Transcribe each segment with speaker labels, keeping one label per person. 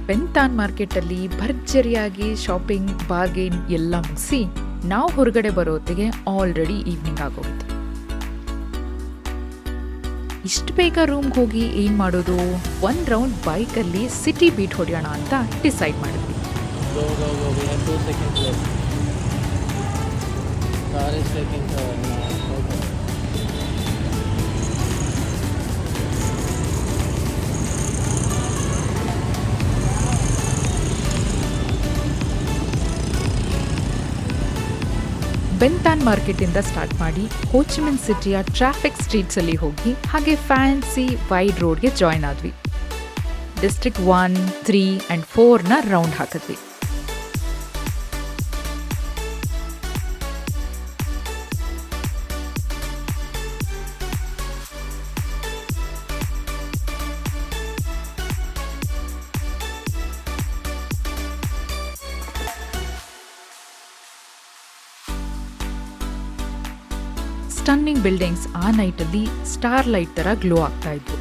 Speaker 1: ಬೆಂತಾನ್ ಮಾರ್ಕೆಟಲ್ಲಿ ಭರ್ಜರಿಯಾಗಿ shopping bargain ಎಲ್ಲ ಮುಗಿಸಿ ನಾವು ಹೊರಗಡೆ ಬರೋತ್ತಿಗೆ ಆಲ್ರೆಡಿ ಈವ್ನಿಂಗ್ ಆಗೋಗಿತ್ತು. ಇಷ್ಟು ಬೇಗ ರೂಮ್ಗೆ ಹೋಗಿ ಏನ್ ಮಾಡೋದು, ಒಂದ್ ರೌಂಡ್ ಬೈಕಲ್ಲಿ ಸಿಟಿ ಬೀಟ್ ಹೊಡೆಯೋಣ ಅಂತ ಡಿಸೈಡ್ ಮಾಡಿದ್ವಿ. ಬೆಂತಾನ್ ಮಾರ್ಕೆಟ್ ಇಂದ ಸ್ಟಾರ್ಟ್ ಮಾಡಿ ಹೋಚಿಮಿನ್ ಸಿಟಿಯ ಟ್ರಾಫಿಕ್ ಸ್ಟ್ರೀಟ್ಸ್ ಅಲ್ಲಿ ಹೋಗಿ ಹಾಗೆ ಫ್ಯಾನ್ಸಿ ವೈಡ್ ರೋಡ್ಗೆ ಜಾಯ್ನ್ ಆದ್ವಿ. ಡಿಸ್ಟ್ರಿಕ್ಟ್ 1, 3 and 4 ನ ರೌಂಡ್ ಹಾಕಿದ್ವಿ. ಸ್ಟನ್ನಿಂಗ್ ಬಿಲ್ಡಿಂಗ್ಸ್ ಆ ನೈಟಲ್ಲಿ ಸ್ಟಾರ್ ಲೈಟ್ ತರ ಗ್ಲೋ ಆಗ್ತಾ ಇದ್ವು.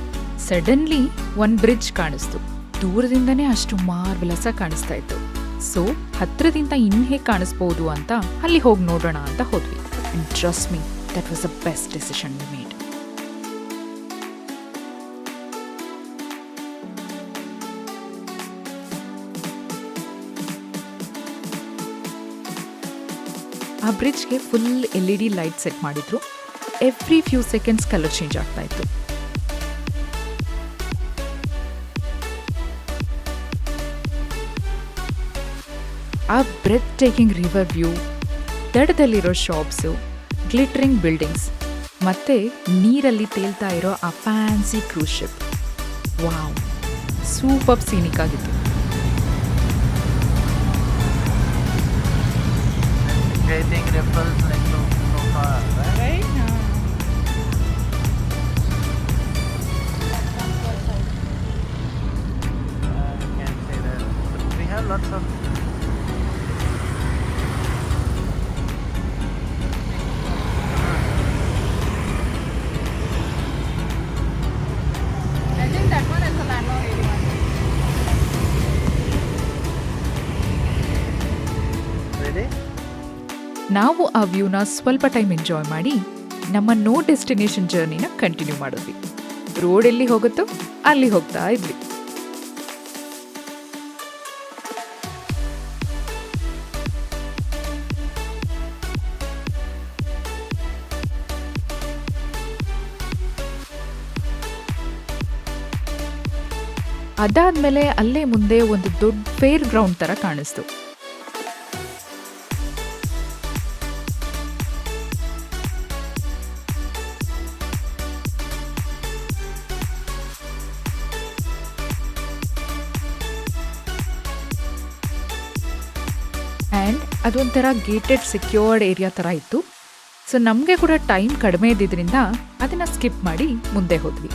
Speaker 1: ಸಡನ್ಲಿ ಒಂದ್ ಬ್ರಿಡ್ಜ್ ಕಾಣಿಸ್ತು. ದೂರದಿಂದನೇ ಅಷ್ಟು ಮಾರ್ವೆಲಸ್ ಆಗಿ ಕಾಣಿಸ್ತಾ ಇತ್ತು. ಸೊ ಹತ್ರದಿಂದ ಇನ್ ಹೇಗೆ ಕಾಣಿಸ್ಬೋದು ಅಂತ ಅಲ್ಲಿ ಹೋಗಿ ನೋಡೋಣ ಅಂತ ಹೋದ್ವಿ. And trust me, that was the best decision we made. ಆ ಬ್ರಿಡ್ಜ್ಗೆ ಫುಲ್ LED ಲೈಟ್ ಸೆಟ್ ಮಾಡಿದ್ರು. Every few seconds colour change ಆಗ್ತಾ ಇತ್ತು. ಆ ಬ್ರೆತ್ ಟೇಕಿಂಗ್ ರಿವರ್ ವ್ಯೂ, ದಡದಲ್ಲಿರೋ ಶಾಪ್ಸು, ಗ್ಲಿಟರಿಂಗ್ ಬಿಲ್ಡಿಂಗ್ಸ್ ಮತ್ತೆ ನೀರಲ್ಲಿ ತೇಲ್ತಾ ಇರೋ ಆ fancy cruise ship, wow, super scenic ಆಗಿತ್ತು.
Speaker 2: Creating ripples like so far, right? I can't say that. But we have lots of.
Speaker 3: I think that one is a landmark area.
Speaker 2: Ready?
Speaker 1: ನಾವು ಆ ವ್ಯೂನ ಸ್ವಲ್ಪ time enjoy ಮಾಡಿ ನಮ್ಮ no destination ಜರ್ನಿನ continue ಮಾಡಿದ್ವಿ. Road ಎಲ್ಲಿ ಹೋಗುತ್ತೋ ಅಲ್ಲಿ ಹೋಗ್ತಾ ಇದ್ವಿ. ಅದಾದ್ಮೇಲೆ ಅಲ್ಲೇ ಮುಂದೆ ಒಂದು ದೊಡ್ಡ ಫೇರ್ ಗ್ರೌಂಡ್ ತರ ಕಾಣಿಸ್ತು. ಆ್ಯಂಡ್ ಅದೊಂಥರ ಗೇಟೆಡ್ ಸೆಕ್ಯೂರ್ಡ್ ಏರಿಯಾ ಥರ ಇತ್ತು. ಸೊ ನಮಗೆ ಕೂಡ ಟೈಮ್ ಕಡಿಮೆ ಇದ್ದಿದ್ದರಿಂದ ಅದನ್ನು ಸ್ಕಿಪ್ ಮಾಡಿ ಮುಂದೆ ಹೋದ್ವಿ.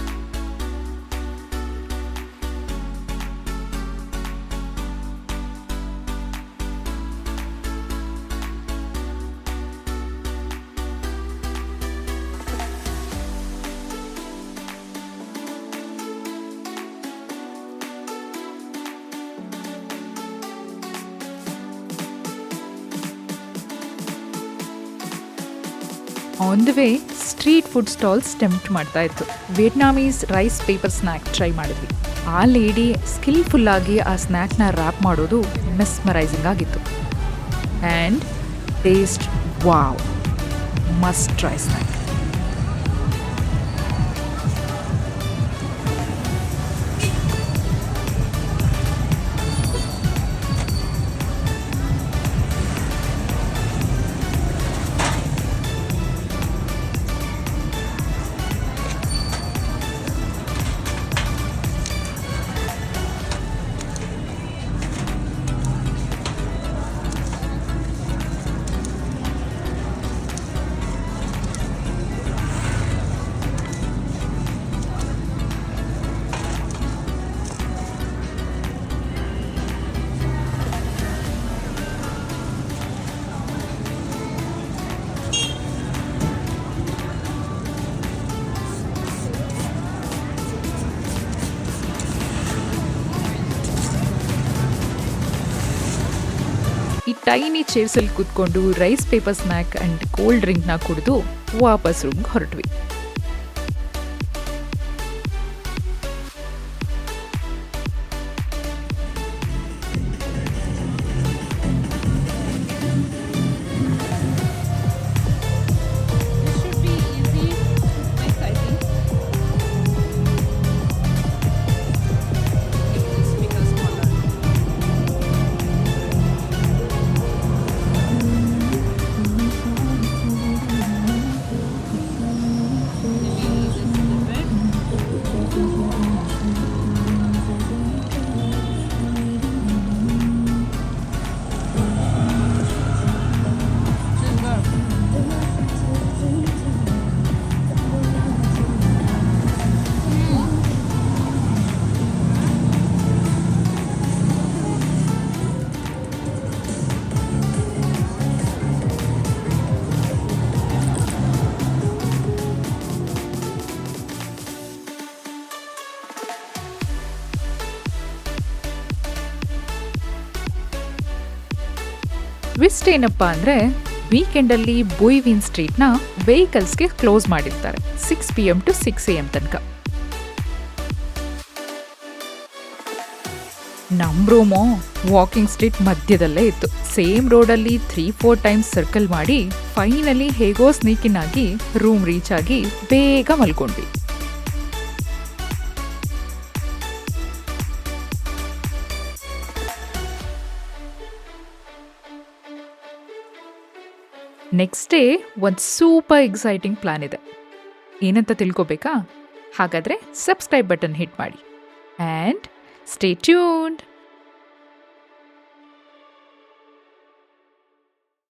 Speaker 1: On the way street food stalls tempt ಮಾಡ್ತಾ ಇತ್ತು. Vietnamese rice paper snack try ಮಾಡಿದ್ವಿ. ಆ ಲೇಡಿ ಸ್ಕಿಲ್ಫುಲ್ ಆಗಿ ಆ ಸ್ನ್ಯಾಕ್ನ ರ್ಯಾಪ್ ಮಾಡೋದು ಮೆಸ್ಮರೈಸಿಂಗ್ ಆಗಿತ್ತು. And taste, wow, must try snack. Tiny ಚೇರ್ಸಲ್ಲಿ ಕೂತ್ಕೊಂಡು rice paper snack and cold ಡ್ರಿಂಕ್ನ ಕುಡಿದು ವಾಪಸ್ ರೂಮ್ಗೆ ಹೊರಟ್ವಿ.
Speaker 3: This should be easy to fix, I think. Make this speaker smaller. Maybe this a little bit. Sugar.
Speaker 1: Twist ಏನಪ್ಪ ಅಂದರೆ ವೀಕೆಂಡಲ್ಲಿ ಬೊಯ್ವಿನ್ ಸ್ಟ್ರೀಟ್ನ ವೆಹಿಕಲ್ಸ್ಗೆ close ಮಾಡಿರ್ತಾರೆ 6 PM to 6 AM ತನಕ. ನಮ್ಮ ರೂಮು ವಾಕಿಂಗ್ ಸ್ಟ್ರೀಟ್ ಮಧ್ಯದಲ್ಲೇ ಇತ್ತು. ಸೇಮ್ ರೋಡಲ್ಲಿ 3-4 ಟೈಮ್ಸ್ ಸರ್ಕಲ್ ಮಾಡಿ ಫೈನಲಿ ಹೇಗೋ ಸ್ನೀಕಿನ್ ಆಗಿ ರೂಮ್ ರೀಚ್ ಆಗಿ ಬೇಗ ಮಲ್ಕೊಂಡ್ವಿ. ನೆಕ್ಸ್ಟ್ ಡೇ ಒಂದು ಸೂಪರ್ ಎಕ್ಸೈಟಿಂಗ್ ಪ್ಲಾನ್ ಇದೆ. ಏನಂತ ತಿಳ್ಕೊಬೇಕಾ? ಹಾಗಾದರೆ ಸಬ್ಸ್ಕ್ರೈಬ್ ಬಟನ್ ಹಿಟ್ ಮಾಡಿ ಆ್ಯಂಡ್ ಸ್ಟೇ ಟ್ಯೂನ್ಡ್.